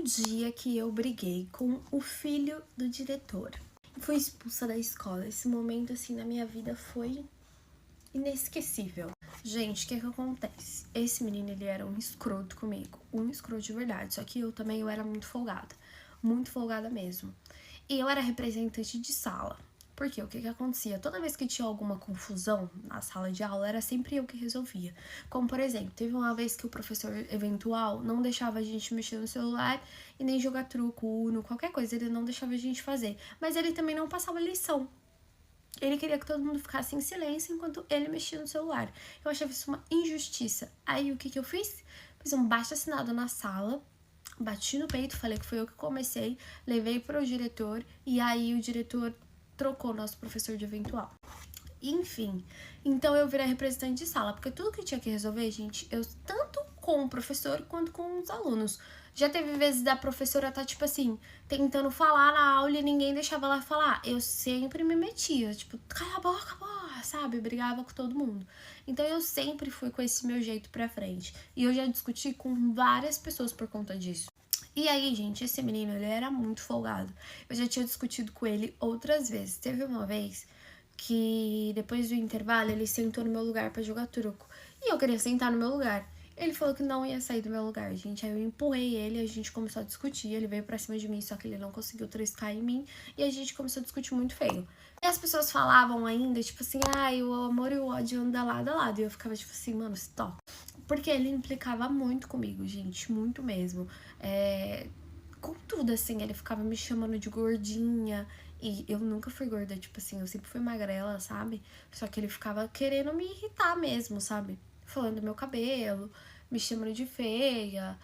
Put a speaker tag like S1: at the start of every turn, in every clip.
S1: dia que eu briguei com o filho do diretor. Fui expulsa da escola. Esse momento, assim, na minha vida foi inesquecível. Gente, o que acontece? Esse menino, ele era um escroto comigo. Um escroto de verdade. Só que eu era muito folgada. Muito folgada mesmo. E eu era representante de sala. Porque o que acontecia? Toda vez que tinha alguma confusão na sala de aula, era sempre eu que resolvia. Como, por exemplo, teve uma vez que o professor eventual não deixava a gente mexer no celular e nem jogar truco, uno, qualquer coisa, ele não deixava a gente fazer. Mas ele também não passava lição. Ele queria que todo mundo ficasse em silêncio enquanto ele mexia no celular. Eu achava isso uma injustiça. Aí, o que eu fiz? Fiz um baixo-assinado na sala, bati no peito, falei que foi eu que comecei, levei para o diretor e aí o diretor trocou nosso professor de eventual. Enfim, então eu virei representante de sala, porque tudo que eu tinha que resolver, gente, eu tanto com o professor quanto com os alunos. Já teve vezes da professora tá, tipo assim, tentando falar na aula e ninguém deixava ela falar. Eu sempre me metia, tipo, cala a boca, porra, sabe? Brigava com todo mundo. Então eu sempre fui com esse meu jeito pra frente. E eu já discuti com várias pessoas por conta disso. E aí, gente, esse menino, ele era muito folgado. Eu já tinha discutido com ele outras vezes. Teve uma vez que, depois do intervalo, ele sentou no meu lugar pra jogar truco. E eu queria sentar no meu lugar. Ele falou que não ia sair do meu lugar, gente. Aí eu empurrei ele, a gente começou a discutir. Ele veio pra cima de mim, só que ele não conseguiu triscar em mim. E a gente começou a discutir muito feio. E as pessoas falavam ainda, tipo assim, ai, o amor e o ódio andam lado a lado. E eu ficava tipo assim, mano, stop. Porque ele implicava muito comigo, gente, muito mesmo. Com tudo, assim, ele ficava me chamando de gordinha. E eu nunca fui gorda, tipo assim, eu sempre fui magrela, sabe? Só que ele ficava querendo me irritar mesmo, sabe? Falando do meu cabelo, me chamando de feia.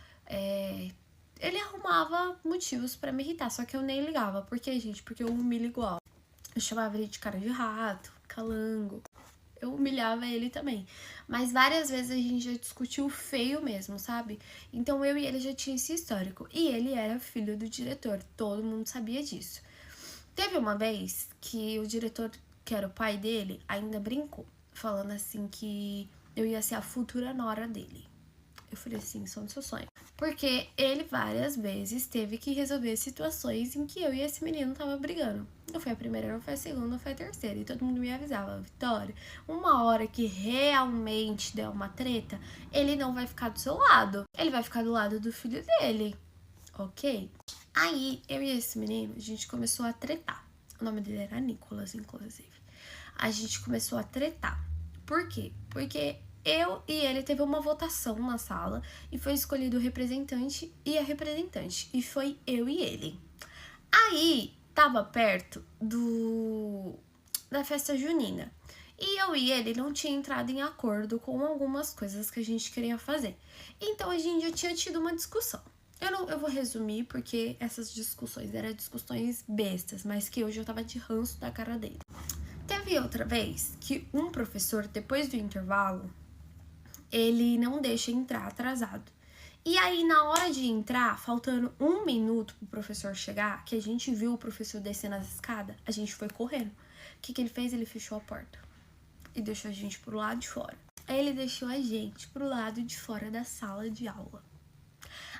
S1: Ele arrumava motivos pra me irritar, só que eu nem ligava. Por quê, gente? Porque eu humilho igual. Eu chamava ele de cara de rato, calango. Eu humilhava ele também. Mas várias vezes a gente já discutiu feio mesmo, sabe? Então eu e ele já tinha esse histórico. E ele era filho do diretor, todo mundo sabia disso. Teve uma vez que o diretor, que era o pai dele, ainda brincou, falando assim que eu ia ser a futura nora dele. Eu falei assim, são do seu sonho. Porque ele várias vezes teve que resolver situações em que eu e esse menino tava brigando. Não foi a primeira, não foi a segunda, não foi a terceira. E todo mundo me avisava, Vitória, uma hora que realmente der uma treta, ele não vai ficar do seu lado. Ele vai ficar do lado do filho dele, ok? Aí, eu e esse menino, a gente começou a tretar. O nome dele era Nicolas, inclusive. A gente começou a tretar. Por quê? Porque eu e ele teve uma votação na sala e foi escolhido o representante e a representante. E foi eu e ele. Aí, tava perto da festa junina. E eu e ele não tinha entrado em acordo com algumas coisas que a gente queria fazer. Então, a gente já tinha tido uma discussão. Eu vou resumir porque essas discussões eram discussões bestas, mas que hoje eu tava de ranço da cara dele. Teve outra vez que um professor, depois do intervalo, ele não deixa entrar atrasado. E aí, na hora de entrar, faltando 1 minuto pro professor chegar, que a gente viu o professor descendo as escadas, a gente foi correndo. O que ele fez? Ele fechou a porta e deixou a gente pro lado de fora. Aí ele deixou a gente pro lado de fora da sala de aula.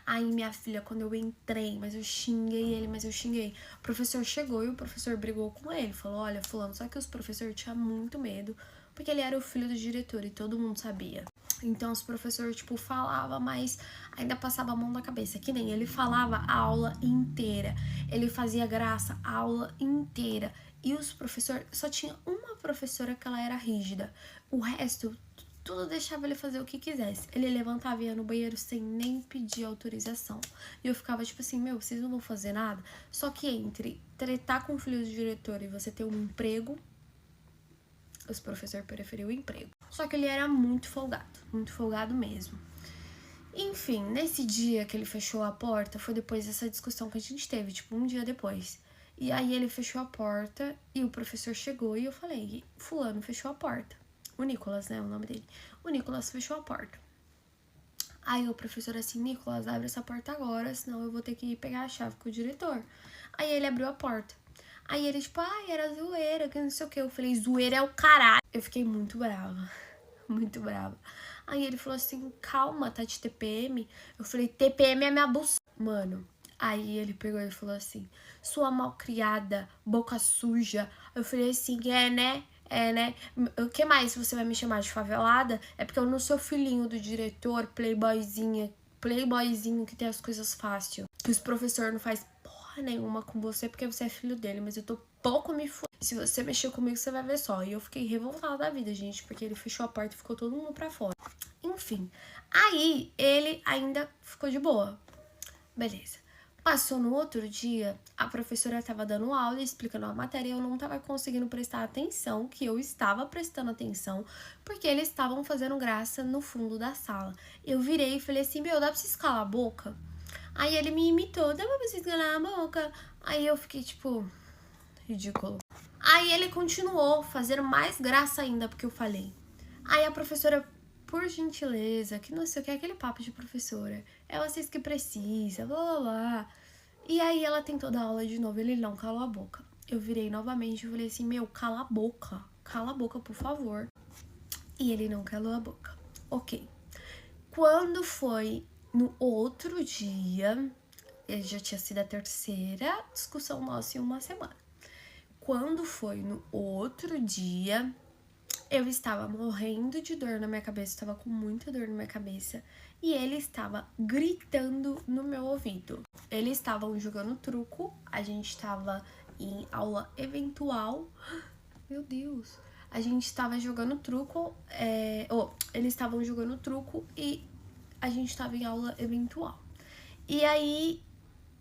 S1: Aí, minha filha, quando eu entrei, mas eu xinguei ele, o professor chegou e o professor brigou com ele. Falou, olha, fulano, só que os professores tinham muito medo, porque ele era o filho do diretor e todo mundo sabia. Então, os professores, tipo, falava, mas ainda passava a mão na cabeça. Que nem ele falava a aula inteira. Ele fazia graça a aula inteira. E os professores, só tinha uma professora que ela era rígida. O resto, tudo deixava ele fazer o que quisesse. Ele levantava e ia no banheiro sem nem pedir autorização. E eu ficava tipo assim, meu, vocês não vão fazer nada? Só que entre tretar com o filho do diretor e você ter um emprego, os professores preferiam o emprego. Só que ele era muito folgado mesmo. Enfim, nesse dia que ele fechou a porta, foi depois dessa discussão que a gente teve, tipo, um dia depois. E aí ele fechou a porta e o professor chegou e eu falei, fulano fechou a porta. O Nicolas, né, o nome dele. O Nicolas fechou a porta. Aí o professor assim, Nicolas, abre essa porta agora, senão eu vou ter que ir pegar a chave com o diretor. Aí ele abriu a porta. Aí ele, tipo, ai, era zoeira, que não sei o que. Eu falei, zoeira é o caralho. Eu fiquei muito brava. Muito brava. Aí ele falou assim, calma, tá de TPM? Eu falei, TPM é minha buceta. Mano, Aí ele pegou e falou assim, sua malcriada, boca suja. Eu falei assim, né? O que mais você vai me chamar de favelada? É porque eu não sou filhinho do diretor, playboyzinho que tem as coisas fácil. Que os professores não faz porra nenhuma com você porque você é filho dele, mas eu tô pouco me fudendo. Se você mexer comigo, você vai ver só. E eu fiquei revoltada da vida, gente, porque ele fechou a porta e ficou todo mundo pra fora. Enfim, aí ele ainda ficou de boa. Beleza. Passou no outro dia, a professora tava dando aula e explicando a matéria e eu não tava conseguindo prestar atenção, que eu estava prestando atenção, porque eles estavam fazendo graça no fundo da sala. Eu virei e falei assim, meu, dá pra vocês calar a boca? Aí ele me imitou, dá pra vocês calar a boca? Aí eu fiquei tipo, ridículo. Aí ele continuou fazendo mais graça ainda porque eu falei. Aí a professora, por gentileza, que não sei o que, aquele papo de professora, é vocês que precisam, blá blá blá. E aí ela tentou dar aula de novo, ele não calou a boca. Eu virei novamente e falei assim, meu, cala a boca, por favor. E ele não calou a boca. Ok. Quando foi no outro dia, já tinha sido a terceira discussão nossa em uma semana. Quando foi no outro dia, eu estava morrendo de dor na minha cabeça, estava com muita dor na minha cabeça, e ele estava gritando no meu ouvido. Eles estavam jogando truco, a gente estava em aula eventual. Meu Deus! A gente estava jogando truco, eles estavam jogando truco e a gente estava em aula eventual. E aí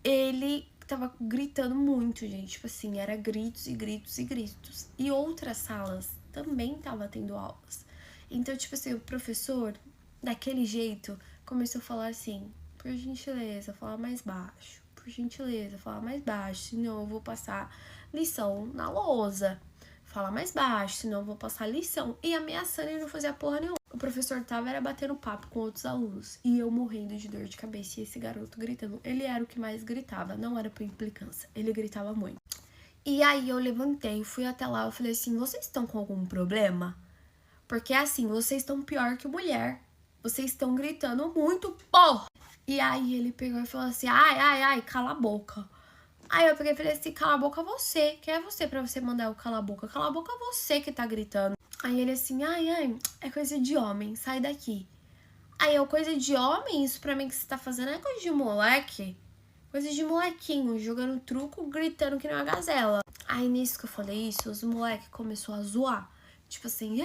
S1: ele tava gritando muito, gente, tipo assim, era gritos e gritos e gritos. E outras salas também tava tendo aulas. Então, tipo assim, o professor, daquele jeito, começou a falar assim, por gentileza, falar mais baixo. Por gentileza, falar mais baixo, senão eu vou passar lição na lousa. Fala mais baixo, senão eu vou passar lição. E ameaçando ele não fazer a porra nenhuma. O professor tava era batendo papo com outros alunos. E eu morrendo de dor de cabeça. E esse garoto gritando. Ele era o que mais gritava. Não era por implicância. Ele gritava muito. E aí eu levantei, fui até lá. Eu falei assim, vocês estão com algum problema? Porque assim, vocês estão pior que mulher. Vocês estão gritando muito, porra! E aí ele pegou e falou assim, ai, cala a boca. Aí eu peguei e falei assim, cala a boca você. Quem é você pra você mandar eu calar a boca? Cala a boca você que tá gritando. Aí ele assim, ai, é coisa de homem, sai daqui. Aí eu, coisa de homem? Isso pra mim que você tá fazendo é coisa de moleque? Coisa de molequinho, jogando truco, gritando que nem uma gazela. Aí nisso que eu falei isso, os moleques começou a zoar. Tipo assim,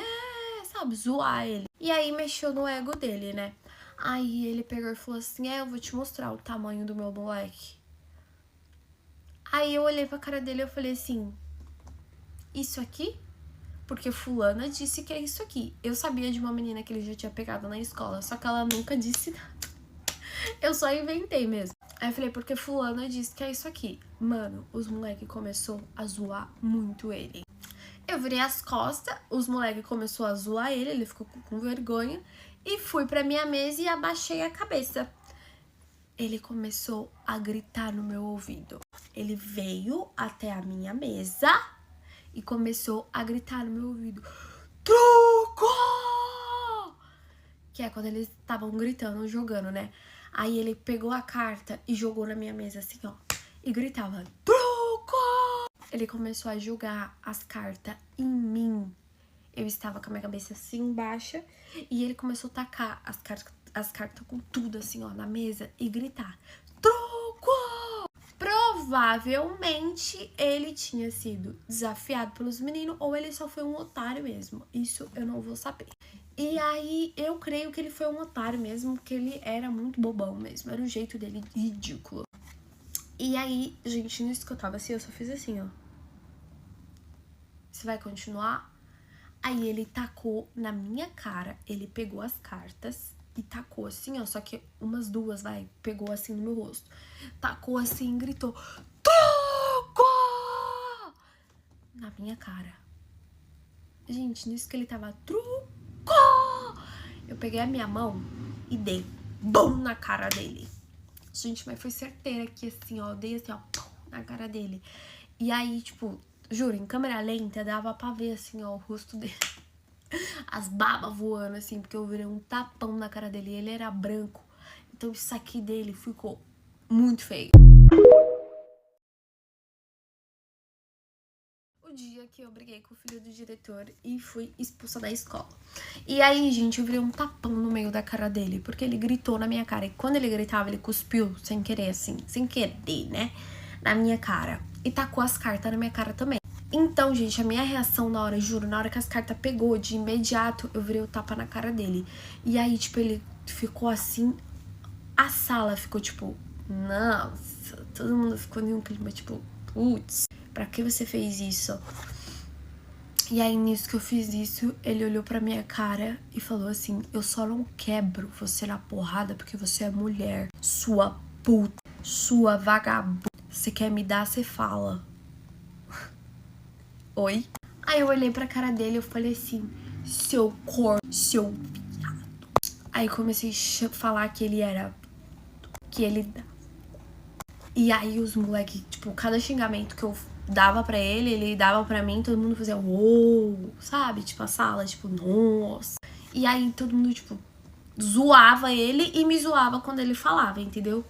S1: sabe, zoar ele. E aí mexeu no ego dele, né? Aí ele pegou e falou assim, eu vou te mostrar o tamanho do meu moleque. Aí eu olhei pra cara dele e eu falei assim, isso aqui? Porque fulana disse que é isso aqui. Eu sabia de uma menina que ele já tinha pegado na escola, só que ela nunca disse nada. Eu só inventei mesmo. Aí eu falei, porque fulana disse que é isso aqui. Mano, os moleques começou a zoar muito ele. Eu virei as costas, os moleques começou a zoar ele ficou com vergonha. E fui pra minha mesa e abaixei a cabeça. Ele começou a gritar no meu ouvido. Ele veio até a minha mesa e começou a gritar no meu ouvido, truco! Que é quando eles estavam gritando, jogando, né? Aí ele pegou a carta e jogou na minha mesa assim, ó. E gritava, truco! Ele começou a jogar as cartas em mim. Eu estava com a minha cabeça assim baixa e ele começou a tacar as cartas com tudo assim, ó, na mesa e gritar, truco! Provavelmente ele tinha sido desafiado pelos meninos ou ele só foi um otário mesmo. Isso eu não vou saber. E aí eu creio que ele foi um otário mesmo, porque ele era muito bobão mesmo. Era o jeito dele ridículo. E aí, gente, nisso que eu tava assim, eu só fiz assim, ó. Você vai continuar? Aí ele tacou na minha cara, ele pegou as cartas e tacou assim, ó, só que umas duas, pegou assim no meu rosto. Tacou assim e gritou, truco! Na minha cara. Gente, nisso que ele tava, truco! Eu peguei a minha mão e dei, bum, na cara dele. Gente, mas foi certeira aqui, assim, ó, dei assim, ó, pum, na cara dele. E aí, tipo, juro, em câmera lenta dava pra ver, assim, ó, o rosto dele. As babas voando, assim, porque eu virei um tapão na cara dele e ele era branco. Então isso aqui dele ficou muito feio. dia que eu briguei com o filho do diretor e fui expulsa da escola. E aí, gente, eu virei um tapão no meio da cara dele, porque ele gritou na minha cara. E quando ele gritava, ele cuspiu sem querer, assim, sem querer, né? Na minha cara. E tacou as cartas na minha cara também. Então, gente, a minha reação na hora, juro, na hora que as cartas pegou, de imediato, eu virei o tapa na cara dele. E aí, tipo, ele ficou assim, a sala ficou tipo, nossa, todo mundo ficou em um clima tipo, putz, pra que você fez isso? E aí, nisso que eu fiz isso, ele olhou pra minha cara e falou assim, eu só não quebro você na porrada porque você é mulher, sua puta, sua vagabunda. Você quer me dar, você fala. Oi? Aí eu olhei pra cara dele e eu falei assim, seu corpo, seu viado. Aí comecei a falar que ele era, que ele... E aí os moleques, tipo, cada xingamento que eu dava pra ele dava pra mim, todo mundo fazia uou, sabe? Tipo, a sala, tipo, nossa. E aí todo mundo, tipo, zoava ele e me zoava quando ele falava, entendeu?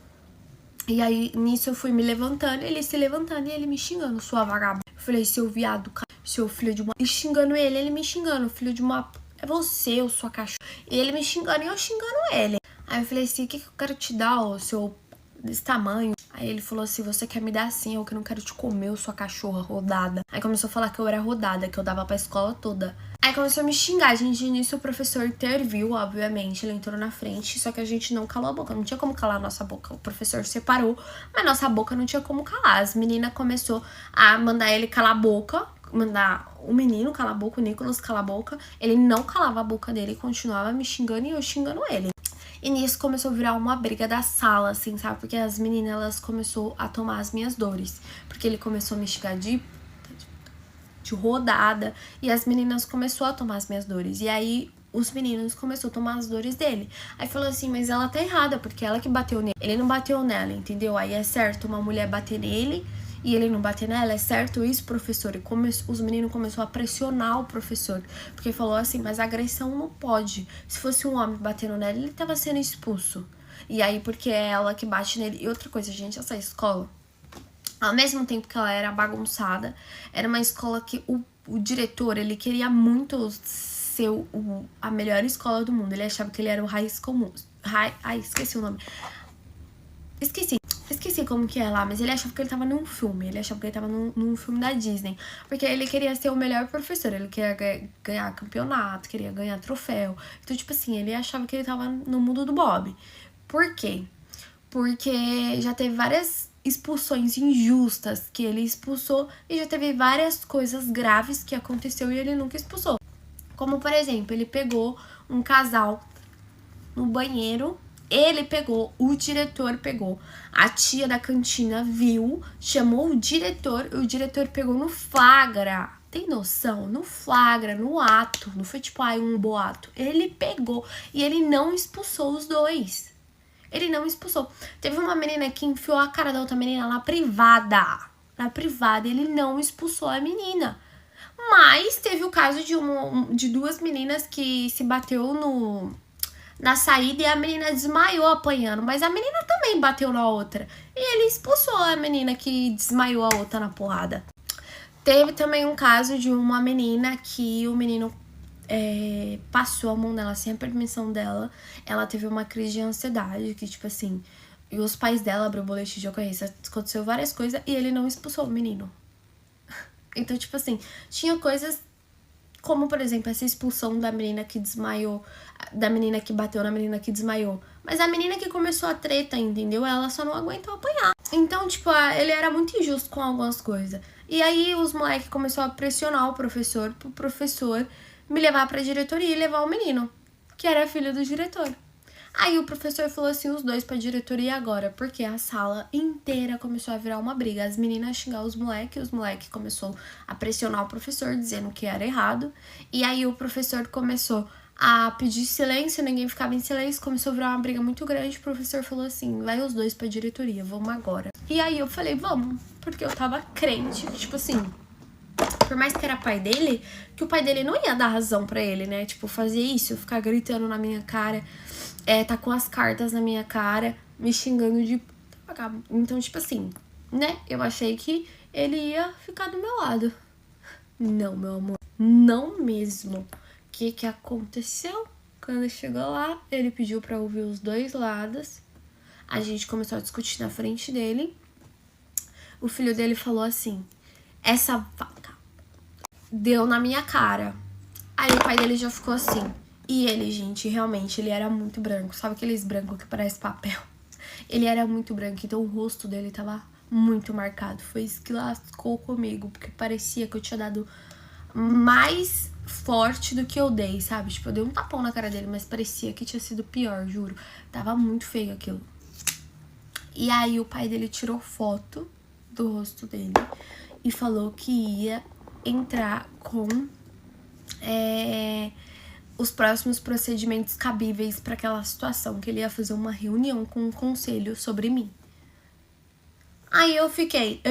S1: E aí, nisso eu fui me levantando, ele se levantando e ele me xingando, sua vagabunda. Eu falei, seu viado, seu filho de uma... E xingando ele me xingando, filho de uma... É você, eu sua cachorra. E ele me xingando e eu xingando ele. Aí eu falei assim, o que eu quero te dar, ó, seu... desse tamanho? Aí ele falou assim, você quer me dar assim, eu que não quero te comer, eu sua cachorra rodada. Aí começou a falar que eu era rodada, que eu dava pra escola toda. Aí começou a me xingar, gente, nisso o professor interviu, obviamente, ele entrou na frente, só que a gente não calou a boca, não tinha como calar a nossa boca. O professor separou, mas nossa boca não tinha como calar. As meninas começou a mandar ele calar a boca, mandar o menino calar a boca, o Nicolas calar a boca. Ele não calava a boca dele, continuava me xingando e eu xingando ele. E nisso começou a virar uma briga da sala, assim, sabe? Porque as meninas, elas começou a tomar as minhas dores. Porque ele começou a me xingar de rodada. E as meninas começou a tomar as minhas dores. E aí, os meninos começou a tomar as dores dele. Aí falou assim, mas ela tá errada, porque ela que bateu nele. Ele não bateu nela, entendeu? Aí é certo uma mulher bater nele e ele não bater nela, é certo isso, professor? E os meninos começaram a pressionar o professor, porque falou assim, mas agressão não pode. Se fosse um homem batendo nela, ele tava sendo expulso. E aí, porque é ela que bate nele. E outra coisa, gente, essa escola, ao mesmo tempo que ela era bagunçada, era uma escola que o diretor, ele queria muito ser a melhor escola do mundo. Ele achava que ele era o High School... Ai, esqueci o nome. Esqueci como que é lá, mas ele achava que ele tava num filme. Ele achava que ele tava num filme da Disney. Porque ele queria ser o melhor professor. Ele queria ganhar campeonato, queria ganhar troféu. Então, tipo assim, ele achava que ele tava no mundo do Bob. Por quê? Porque já teve várias expulsões injustas que ele expulsou. E já teve várias coisas graves que aconteceu e ele nunca expulsou. Como, por exemplo, ele pegou um casal no banheiro. Ele pegou, o diretor pegou, a tia da cantina viu, chamou o diretor pegou no flagra. Tem noção? No flagra, no ato, não foi tipo, um boato. Ele pegou e ele não expulsou os dois. Ele não expulsou. Teve uma menina que enfiou a cara da outra menina na privada. Na privada, ele não expulsou a menina. Mas teve o caso de duas meninas que se bateu na saída e a menina desmaiou apanhando. Mas a menina também bateu na outra. E ele expulsou a menina que desmaiou a outra na porrada. Teve também um caso de uma menina que o menino passou a mão nela sem a permissão dela. Ela teve uma crise de ansiedade, que tipo assim... E os pais dela abriu o boletim de ocorrência. Aconteceu várias coisas e ele não expulsou o menino. Então, tipo assim, tinha coisas... Como, por exemplo, essa expulsão da menina que desmaiou, da menina que bateu na menina que desmaiou. Mas a menina que começou a treta, entendeu? Ela só não aguentou apanhar. Então, tipo, ele era muito injusto com algumas coisas. E aí os moleques começaram a pressionar o professor, pro professor me levar pra diretoria e levar o menino, que era filho do diretor. Aí o professor falou assim, os dois pra diretoria agora, porque a sala inteira começou a virar uma briga. As meninas xingar os moleques começou a pressionar o professor, dizendo que era errado. E aí o professor começou a pedir silêncio, ninguém ficava em silêncio, começou a virar uma briga muito grande. O professor falou assim, vai os dois pra diretoria, vamos agora. E aí eu falei, vamos, porque eu tava crente, tipo assim... Por mais que era pai dele, que o pai dele não ia dar razão pra ele, né? Tipo, fazer isso, ficar gritando na minha cara... tá com as cartas na minha cara, me xingando de... Então, tipo assim, né? Eu achei que ele ia ficar do meu lado. Não, meu amor, não mesmo. O que aconteceu? Quando chegou lá, ele pediu pra ouvir os dois lados. A gente começou a discutir na frente dele. O filho dele falou assim: essa vaca deu na minha cara. Aí o pai dele já ficou assim. E ele, gente, realmente, ele era muito branco. Sabe aqueles brancos que parece papel? Ele era muito branco, então o rosto dele tava muito marcado. Foi isso que lascou comigo, porque parecia que eu tinha dado mais forte do que eu dei, sabe? Tipo, eu dei um tapão na cara dele, mas parecia que tinha sido pior, juro. Tava muito feio aquilo. E aí o pai dele tirou foto do rosto dele e falou que ia entrar com os próximos procedimentos cabíveis para aquela situação, que ele ia fazer uma reunião com um conselho sobre mim. Aí eu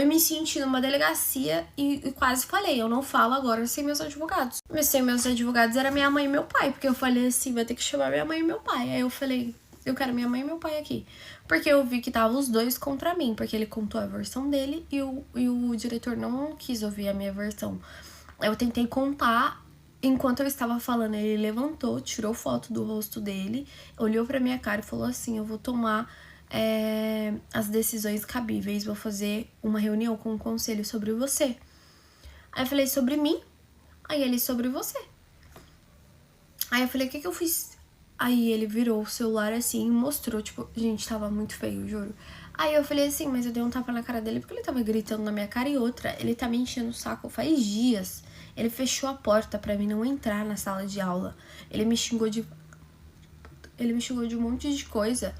S1: me senti numa delegacia e quase falei, eu não falo agora sem meus advogados. Mas sem meus advogados era minha mãe e meu pai, porque eu falei assim, vai ter que chamar minha mãe e meu pai. Aí eu falei, eu quero minha mãe e meu pai aqui. Porque eu vi que tava os dois contra mim, porque ele contou a versão dele e o diretor não quis ouvir a minha versão. Eu tentei contar, enquanto eu estava falando, ele levantou, tirou foto do rosto dele, olhou pra minha cara e falou assim, eu vou tomar as decisões cabíveis, vou fazer uma reunião com o conselho sobre você. Aí eu falei, sobre mim? Aí ele, sobre você. Aí eu falei, o que eu fiz? Aí ele virou o celular assim e mostrou, tipo, gente, tava muito feio, juro. Aí eu falei assim, mas eu dei um tapa na cara dele porque ele tava gritando na minha cara, e outra, ele tá me enchendo o saco faz dias. Ele fechou a porta pra mim não entrar na sala de aula. Ele me xingou de um monte de coisa.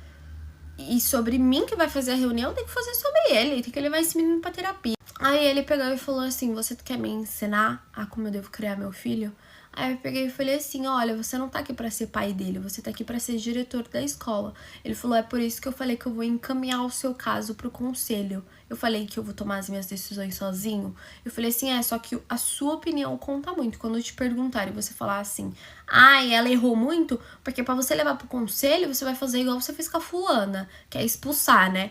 S1: E sobre mim que vai fazer a reunião, tem que fazer sobre ele. Tem que levar esse menino pra terapia. Aí ele pegou e falou assim, você quer me ensinar a como eu devo criar meu filho? Aí eu peguei e falei assim, olha, você não tá aqui pra ser pai dele, você tá aqui pra ser diretor da escola. Ele falou, é por isso que eu falei que eu vou encaminhar o seu caso pro conselho. Eu falei que eu vou tomar as minhas decisões sozinho. Eu falei assim, só que a sua opinião conta muito. Quando eu te perguntar e você falar assim, ela errou muito, porque pra você levar pro conselho, você vai fazer igual você fez com a fulana, que é expulsar, né?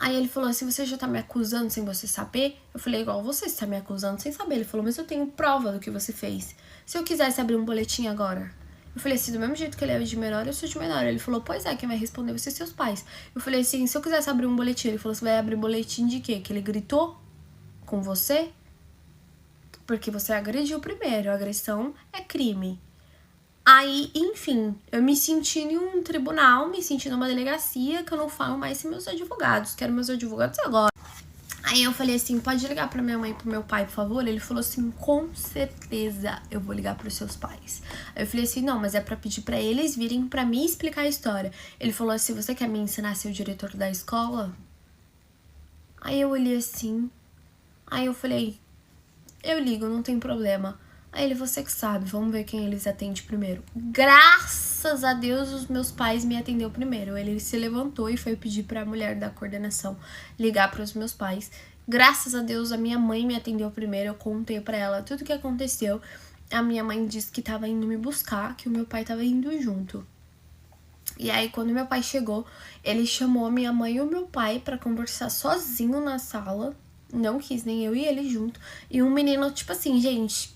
S1: Aí ele falou assim, você já tá me acusando sem você saber? Eu falei, igual você tá me acusando sem saber. Ele falou, mas eu tenho prova do que você fez. Se eu quisesse abrir um boletim agora? Eu falei assim, do mesmo jeito que ele é de menor, eu sou de menor. Ele falou, pois é, quem vai responder vai ser seus pais. Eu falei assim, se eu quisesse abrir um boletim, ele falou, você vai abrir boletim de quê? Que ele gritou com você? Porque você agrediu primeiro, a agressão é crime. Aí, enfim, eu me senti em um tribunal, me senti numa delegacia, que eu não falo mais sem meus advogados, quero meus advogados agora. Aí eu falei assim, pode ligar pra minha mãe e pro meu pai, por favor? Ele falou assim, com certeza eu vou ligar pros seus pais. Aí eu falei assim, não, mas é pra pedir pra eles virem pra mim explicar a história. Ele falou assim, você quer me ensinar a ser o diretor da escola? Aí eu olhei assim, aí eu falei, eu ligo, não tem problema. Aí ele, você que sabe, vamos ver quem eles atendem primeiro. Graças a Deus, os meus pais me atendeu primeiro. Ele se levantou e foi pedir pra mulher da coordenação ligar para os meus pais. Graças a Deus, a minha mãe me atendeu primeiro. Eu contei pra ela tudo o que aconteceu. A minha mãe disse que tava indo me buscar, que o meu pai tava indo junto. E aí, quando meu pai chegou, ele chamou a minha mãe e o meu pai pra conversar sozinho na sala. Não quis nem eu e ele junto. E um menino, tipo assim, gente,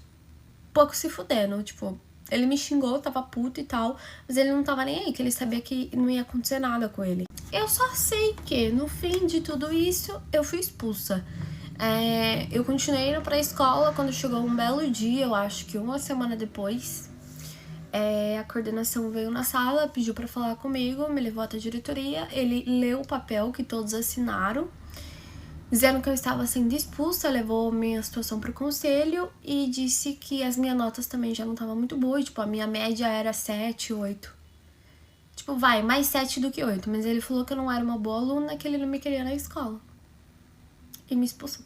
S1: pouco se fudendo, tipo, ele me xingou, tava puto e tal, mas ele não tava nem aí, que ele sabia que não ia acontecer nada com ele. Eu só sei que, no fim de tudo isso, eu fui expulsa. Eu continuei indo pra escola, quando chegou um belo dia, eu acho que uma semana depois, a coordenação veio na sala, pediu pra falar comigo, me levou até a diretoria, ele leu o papel que todos assinaram, dizendo que eu estava sendo expulsa, levou minha situação pro conselho e disse que as minhas notas também já não estavam muito boas, tipo, a minha média era 7, 8. Tipo, mais 7 do que 8, mas ele falou que eu não era uma boa aluna, que ele não me queria na escola. E me expulsou.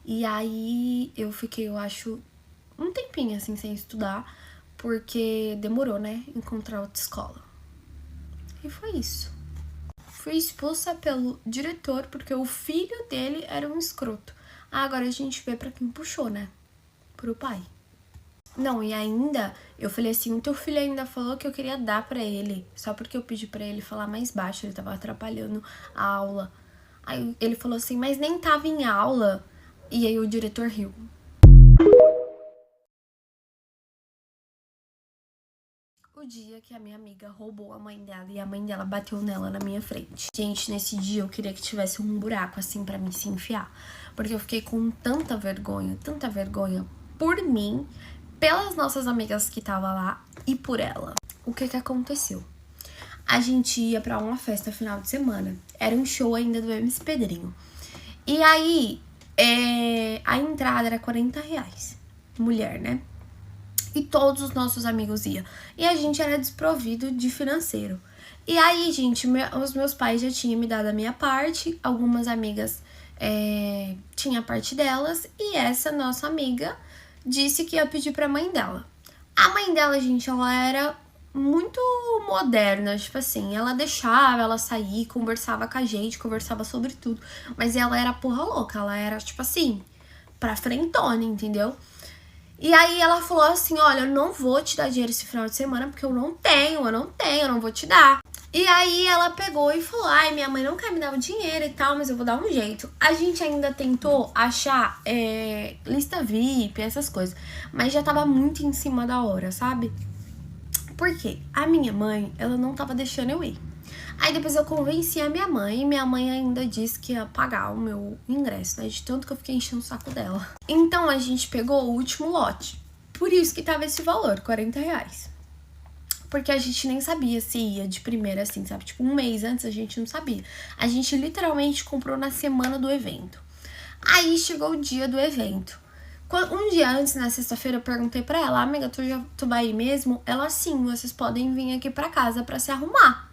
S1: E aí eu fiquei, eu acho, um tempinho assim sem estudar, porque demorou, né, encontrar outra escola. E foi isso. Fui expulsa pelo diretor, porque o filho dele era um escroto. Agora a gente vê pra quem puxou, né? Pro pai. Não, e ainda, eu falei assim, o teu filho ainda falou que eu queria dar pra ele, só porque eu pedi pra ele falar mais baixo, ele tava atrapalhando a aula. Aí ele falou assim, mas nem tava em aula. E aí o diretor riu. o dia que a minha amiga roubou a mãe dela e a mãe dela bateu nela na minha frente. Gente, nesse dia eu queria que tivesse um buraco assim pra mim se enfiar, porque eu fiquei com tanta vergonha por mim, pelas nossas amigas que tava lá e por ela. O que aconteceu? A gente ia pra uma festa final de semana. Era um show ainda do MC Pedrinho. E aí, a entrada era R$40. Mulher, né? E todos os nossos amigos iam. E a gente era desprovido de financeiro. E aí, gente, os meus pais já tinham me dado a minha parte. Algumas amigas tinham a parte delas. E essa nossa amiga disse que ia pedir pra mãe dela. A mãe dela, gente, ela era muito moderna, tipo assim, ela deixava ela sair, conversava com a gente, conversava sobre tudo, mas ela era porra louca, ela era, tipo assim, pra frentona, entendeu? E aí ela falou assim, olha, eu não vou te dar dinheiro esse final de semana, porque eu não vou te dar. E aí ela pegou e falou, ai, minha mãe não quer me dar o dinheiro e tal, mas eu vou dar um jeito. A gente ainda tentou achar lista VIP, essas coisas, mas já tava muito em cima da hora, sabe? Por quê? A minha mãe, ela não tava deixando eu ir. Aí depois eu convenci a minha mãe, e minha mãe ainda disse que ia pagar o meu ingresso, né? De tanto que eu fiquei enchendo o saco dela. Então a gente pegou o último lote. Por isso que tava esse valor, R$40. Porque a gente nem sabia se ia de primeira, assim, sabe? Tipo, um mês antes a gente não sabia. A gente literalmente comprou na semana do evento. Aí chegou o dia do evento. Um dia antes, na sexta-feira, eu perguntei pra ela, amiga, tu vai ir mesmo? Ela, sim, vocês podem vir aqui pra casa pra se arrumar.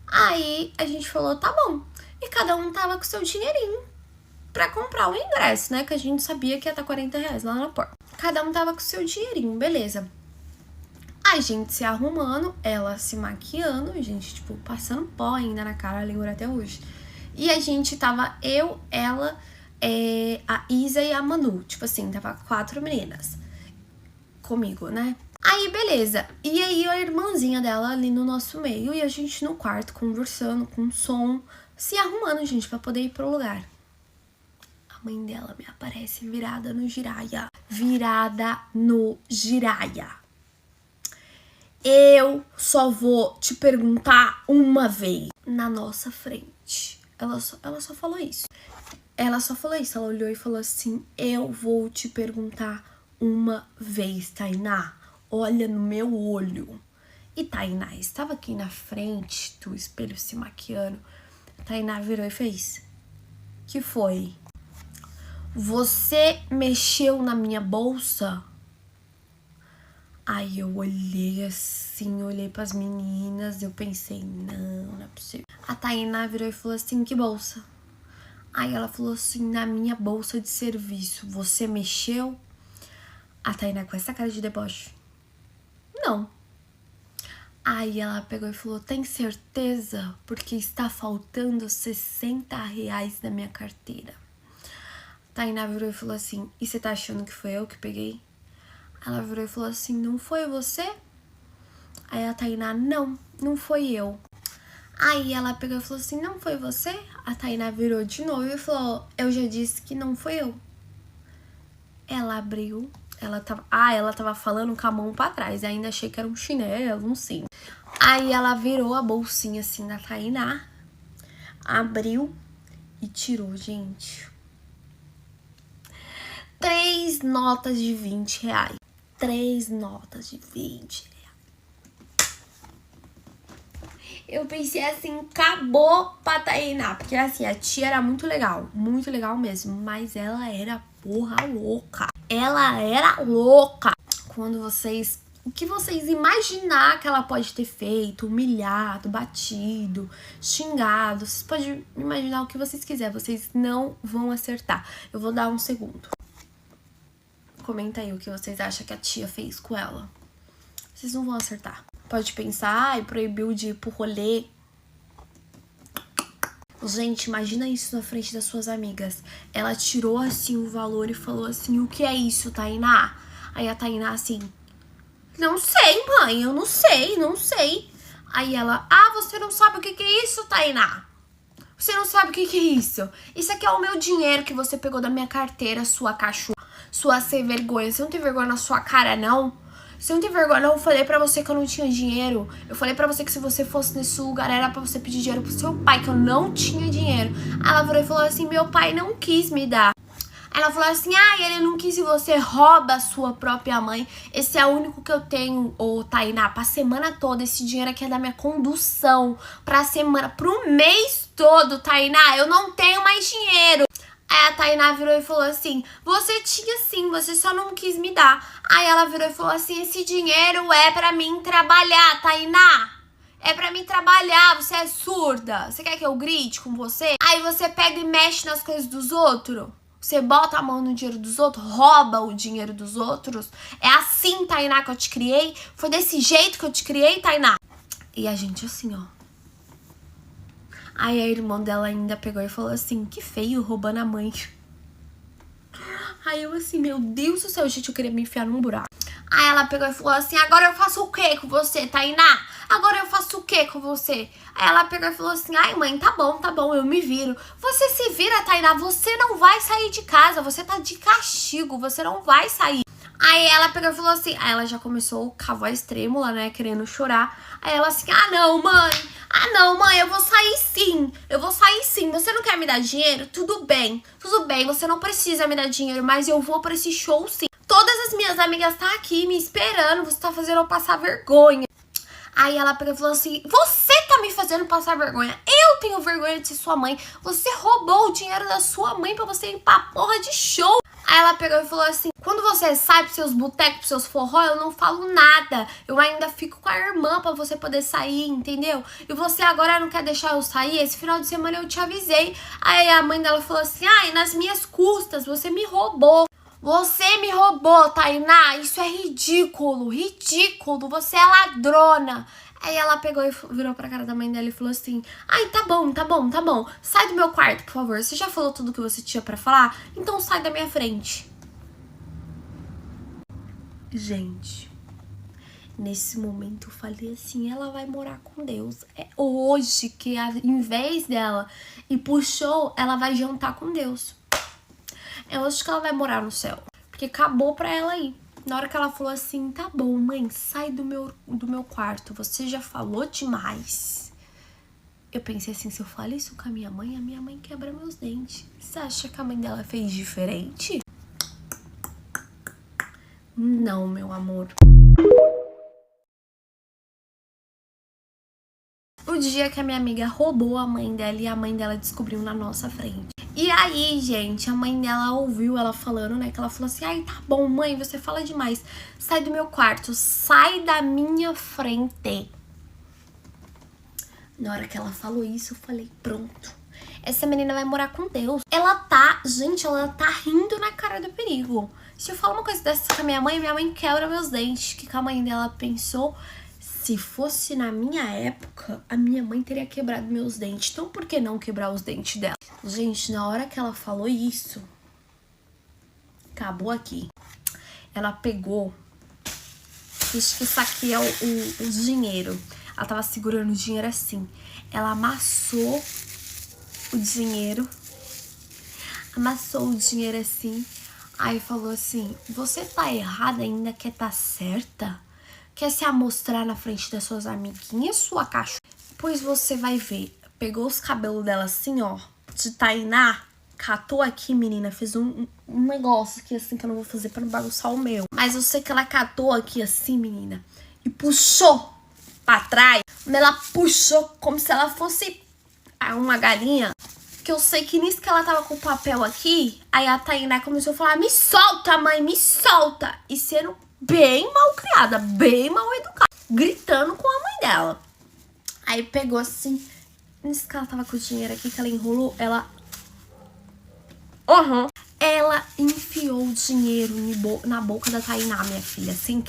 S1: Aí a gente falou, tá bom. E cada um tava com seu dinheirinho pra comprar o ingresso, né? Que a gente sabia que ia estar R$40 lá na porta. Cada um tava com seu dinheirinho, beleza. A gente se arrumando, ela se maquiando, a gente, tipo, passando pó ainda na cara, lembro até hoje. E a gente tava, eu, ela, a Isa e a Manu. Tipo assim, tava 4 meninas comigo, né? Aí, beleza. E aí, a irmãzinha dela ali no nosso meio. E a gente no quarto, conversando, com som, se arrumando, gente, pra poder ir pro lugar. A mãe dela me aparece virada no giraia. Virada no giraia. Eu só vou te perguntar uma vez. Na nossa frente. Ela só falou isso. Ela só falou isso. Ela olhou e falou assim, eu vou te perguntar uma vez, Tainá. Olha no meu olho. E Tainá estava aqui na frente do espelho se maquiando. Tainá virou e fez. Que foi? Você mexeu na minha bolsa? Aí eu olhei assim, olhei pras meninas, eu pensei, não é possível. A Tainá virou e falou assim, que bolsa? Aí ela falou assim, na minha bolsa de serviço, você mexeu? A Tainá com essa cara de deboche. Não. Aí ela pegou e falou, tem certeza? Porque está faltando R$60 na minha carteira. A Tainá virou e falou assim, e você tá achando que foi eu que peguei? Ela virou e falou assim, não foi você? Aí a Tainá, não foi eu. Aí ela pegou e falou assim, não foi você? A Tainá virou de novo e falou, eu já disse que não foi eu. Ela abriu, ela tava falando com a mão pra trás, ainda achei que era um chinelo, um cinto. Aí ela virou a bolsinha assim da Tainá, abriu e tirou, gente, 3 notas de R$20. 3 notas de R$20. Eu pensei assim, acabou pra Tainá. Porque assim, a tia era muito legal mesmo. Mas ela era porra louca. Ela era louca. Quando vocês... O que vocês imaginar que ela pode ter feito, humilhado, batido, xingado. Vocês podem imaginar o que vocês quiserem. Vocês não vão acertar. Eu vou dar um segundo. Comenta aí o que vocês acham que a tia fez com ela. Vocês não vão acertar. Pode pensar, proibiu de ir pro rolê. Gente, imagina isso na frente das suas amigas. Ela tirou assim o valor e falou assim, o que é isso, Tainá? Aí a Tainá assim, não sei, mãe, eu não sei. Aí ela, você não sabe o que é isso, Tainá? Você não sabe o que é isso? Isso aqui é o meu dinheiro que você pegou da minha carteira, sua cachorra. Sua sem vergonha. Você não tem vergonha na sua cara, não? Você não tem vergonha? Não, eu falei pra você que eu não tinha dinheiro. Eu falei pra você que se você fosse nesse lugar era pra você pedir dinheiro pro seu pai, que eu não tinha dinheiro. Aí ela virou e falou assim, meu pai não quis me dar. Aí ela falou assim, ele não quis e você rouba a sua própria mãe. Esse é o único que eu tenho, ô Tainá, pra semana toda. Esse dinheiro aqui é da minha condução. Pra semana, pro mês todo, Tainá, eu não tenho mais dinheiro. Aí a Tainá virou e falou assim, você tinha sim, você só não quis me dar. Aí ela virou e falou assim, esse dinheiro é pra mim trabalhar, Tainá. É pra mim trabalhar, você é surda. Você quer que eu grite com você? Aí você pega e mexe nas coisas dos outros. Você bota a mão no dinheiro dos outros, rouba o dinheiro dos outros. É assim, Tainá, que eu te criei? Foi desse jeito que eu te criei, Tainá? E a gente assim, ó. Aí a irmã dela ainda pegou e falou assim, que feio, roubando a mãe. Aí eu assim, meu Deus do céu, gente, eu queria me enfiar num buraco. Aí ela pegou e falou assim, agora eu faço o que com você, Tainá? Agora eu faço o que com você? Aí ela pegou e falou assim, ai mãe, tá bom, eu me viro. Você se vira, Tainá, você não vai sair de casa, você tá de castigo, você não vai sair. Aí ela pegou e falou assim, aí ela já começou com a voz trêmula, né, querendo chorar. Aí ela assim, ah não, mãe, eu vou sair sim, você não quer me dar dinheiro? Tudo bem, você não precisa me dar dinheiro, mas eu vou pra esse show sim. Todas as minhas amigas tá aqui me esperando, você tá fazendo eu passar vergonha. Aí ela pegou e falou assim, você tá me fazendo passar vergonha, eu tenho vergonha de ser sua mãe, você roubou o dinheiro da sua mãe pra você ir pra porra de show. Aí ela pegou e falou assim, quando você sai pros seus botecos, pros seus forró, eu não falo nada, eu ainda fico com a irmã pra você poder sair, entendeu? E você agora não quer deixar eu sair? Esse final de semana eu te avisei. Aí a mãe dela falou assim, nas minhas custas, você me roubou. Você me roubou, Tainá, isso é ridículo, você é ladrona. Aí ela pegou e virou pra cara da mãe dela e falou assim, tá bom, sai do meu quarto, por favor, você já falou tudo que você tinha pra falar? Então sai da minha frente. Gente, nesse momento eu falei assim, ela vai morar com Deus. É hoje que em vez dela ir pro show, ela vai jantar com Deus. É hoje que ela vai morar no céu. Porque acabou pra ela ir. Na hora que ela falou assim, tá bom, mãe, sai do meu quarto. Você já falou demais. Eu pensei assim, se eu falo isso com a minha mãe quebra meus dentes. Você acha que a mãe dela fez diferente? Não, meu amor. O dia que a minha amiga roubou a mãe dela e a mãe dela descobriu na nossa frente. E aí, gente, a mãe dela ouviu ela falando, né? Que ela falou assim, tá bom, mãe, você fala demais. Sai do meu quarto, sai da minha frente. Na hora que ela falou isso, eu falei, pronto. Essa menina vai morar com Deus. Ela tá rindo na cara do perigo. Se eu falar uma coisa dessa com a minha mãe quebra meus dentes. O que a mãe dela pensou? Se fosse na minha época, a minha mãe teria quebrado meus dentes. Então, por que não quebrar os dentes dela? Gente, na hora que ela falou isso, acabou aqui. Ela pegou, acho que isso aqui é o dinheiro. Ela tava segurando o dinheiro assim. Ela amassou o dinheiro assim. Aí falou assim, você tá errada ainda, quer tá certa? Quer se amostrar na frente das suas amiguinhas, sua cachorra? Pois você vai ver. Pegou os cabelos dela assim, ó, de Tainá, catou aqui, menina, fez um negócio aqui assim que eu não vou fazer pra não bagunçar o meu. Mas eu sei que ela catou aqui assim, menina, e puxou pra trás. Ela puxou como se ela fosse uma galinha. Que eu sei que nisso que ela tava com o papel aqui, aí a Tainá começou a falar, me solta, mãe, me solta. E sendo bem mal criada, bem mal educada, gritando com a mãe dela. Aí pegou assim, nisso que ela tava com o dinheiro aqui, que ela enrolou, ela enfiou o dinheiro na boca da Tainá, minha filha, sem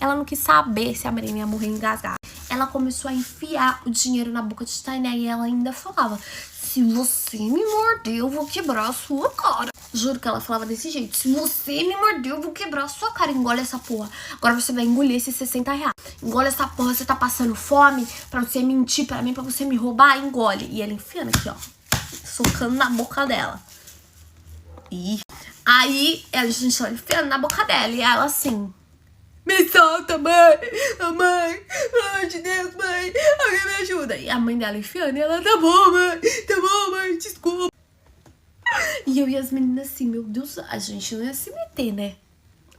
S1: ela não quis saber se a menina ia morrer engasgada. Ela começou a enfiar o dinheiro na boca de Tainá e ela ainda falava, se você me morder, eu vou quebrar a sua cara. Juro que ela falava desse jeito. Se você me morder, eu vou quebrar a sua cara. Engole essa porra. Agora você vai engolir esses 60 reais. Engole essa porra. Você tá passando fome pra você mentir pra mim, pra você me roubar? Engole. E ela enfiando aqui, ó. Socando na boca dela. E aí, a gente enfiando na boca dela. E ela assim, Me solta, mãe! Mãe! Pelo amor de Deus, mãe! Alguém me ajuda! E a mãe dela enfiando e ela, tá bom, mãe, desculpa. E eu e as meninas assim, meu Deus, a gente não ia se meter, né?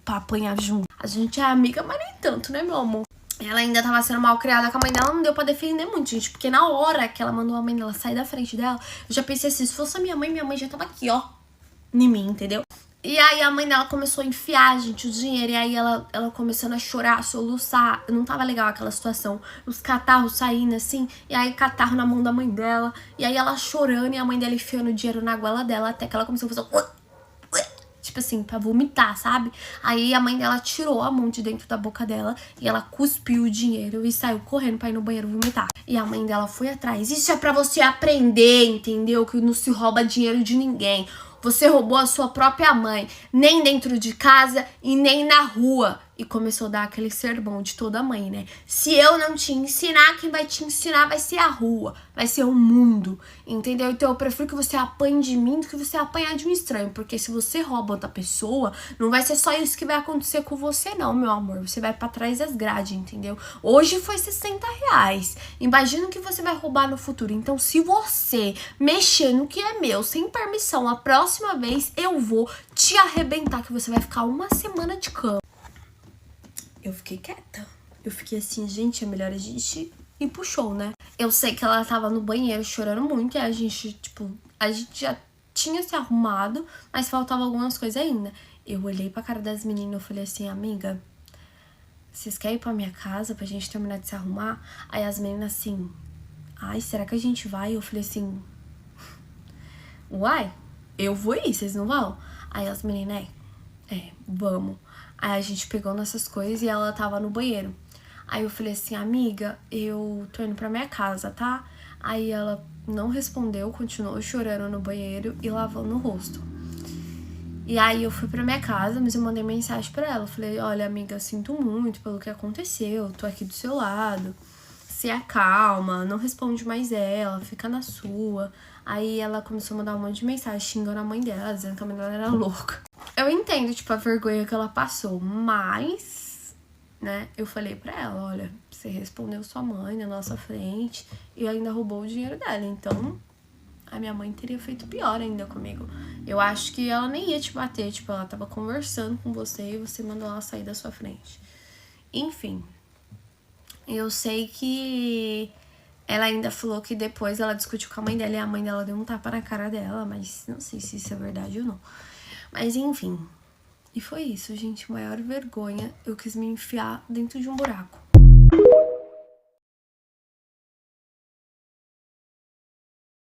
S1: Pra apanhar junto. A gente é amiga, mas nem tanto, né, meu amor? Ela ainda tava sendo mal criada com a mãe dela, não deu pra defender muito, gente. Porque na hora que ela mandou a mãe dela sair da frente dela, eu já pensei assim, se fosse a minha mãe já tava aqui, ó, em mim, entendeu? E aí a mãe dela começou a enfiar, gente, o dinheiro. E aí ela começando a chorar, a soluçar. Não tava legal aquela situação. Os catarros saindo assim. E aí catarro na mão da mãe dela. E aí ela chorando e a mãe dela enfiando o dinheiro na goela dela. Até que ela começou a fazer... tipo assim, pra vomitar, sabe? Aí a mãe dela tirou a mão de dentro da boca dela e ela cuspiu o dinheiro e saiu correndo pra ir no banheiro vomitar. E a mãe dela foi atrás. Isso é pra você aprender, entendeu? Que não se rouba dinheiro de ninguém. Você roubou a sua própria mãe, nem dentro de casa e nem na rua. E começou a dar aquele sermão de toda mãe, né? Se eu não te ensinar, quem vai te ensinar vai ser a rua, vai ser o mundo, entendeu? Então eu prefiro que você apanhe de mim do que você apanhar de um estranho. Porque se você rouba outra pessoa, não vai ser só isso que vai acontecer com você não, meu amor. Você vai pra trás das grades, entendeu? Hoje foi R$60. Imagina o que você vai roubar no futuro. Então se você mexer no que é meu sem permissão, a próxima vez eu vou te arrebentar, que você vai ficar uma semana de cama. Eu fiquei quieta. Eu fiquei assim, gente, é melhor a gente ir pro show, né? Eu sei que ela tava no banheiro chorando muito e a gente já tinha se arrumado, mas faltava algumas coisas ainda. Eu olhei pra cara das meninas e falei assim, amiga, vocês querem ir pra minha casa pra gente terminar de se arrumar? Aí as meninas assim, ai, será que a gente vai? Eu falei assim, uai, eu vou ir, vocês não vão? Aí as meninas, vamos. Aí a gente pegou nossas coisas e ela tava no banheiro. Aí eu falei assim, amiga, eu tô indo pra minha casa, tá? Aí ela não respondeu, continuou chorando no banheiro e lavando o rosto. E aí eu fui pra minha casa, mas eu mandei mensagem pra ela. Falei, olha, amiga, sinto muito pelo que aconteceu, tô aqui do seu lado. Se acalma, não responde mais ela, fica na sua. Aí ela começou a mandar um monte de mensagem xingando a mãe dela, dizendo que a mãe dela era louca. Eu entendo, tipo, a vergonha que ela passou, mas, né, eu falei pra ela, olha, você respondeu sua mãe na nossa frente e ainda roubou o dinheiro dela, então a minha mãe teria feito pior ainda comigo. Eu acho que ela nem ia te bater, tipo, ela tava conversando com você e você mandou ela sair da sua frente. Enfim, eu sei que ela ainda falou que depois ela discutiu com a mãe dela e a mãe dela deu um tapa na cara dela, mas não sei se isso é verdade ou não. Mas enfim, e foi isso, gente, maior vergonha, eu quis me enfiar dentro de um buraco.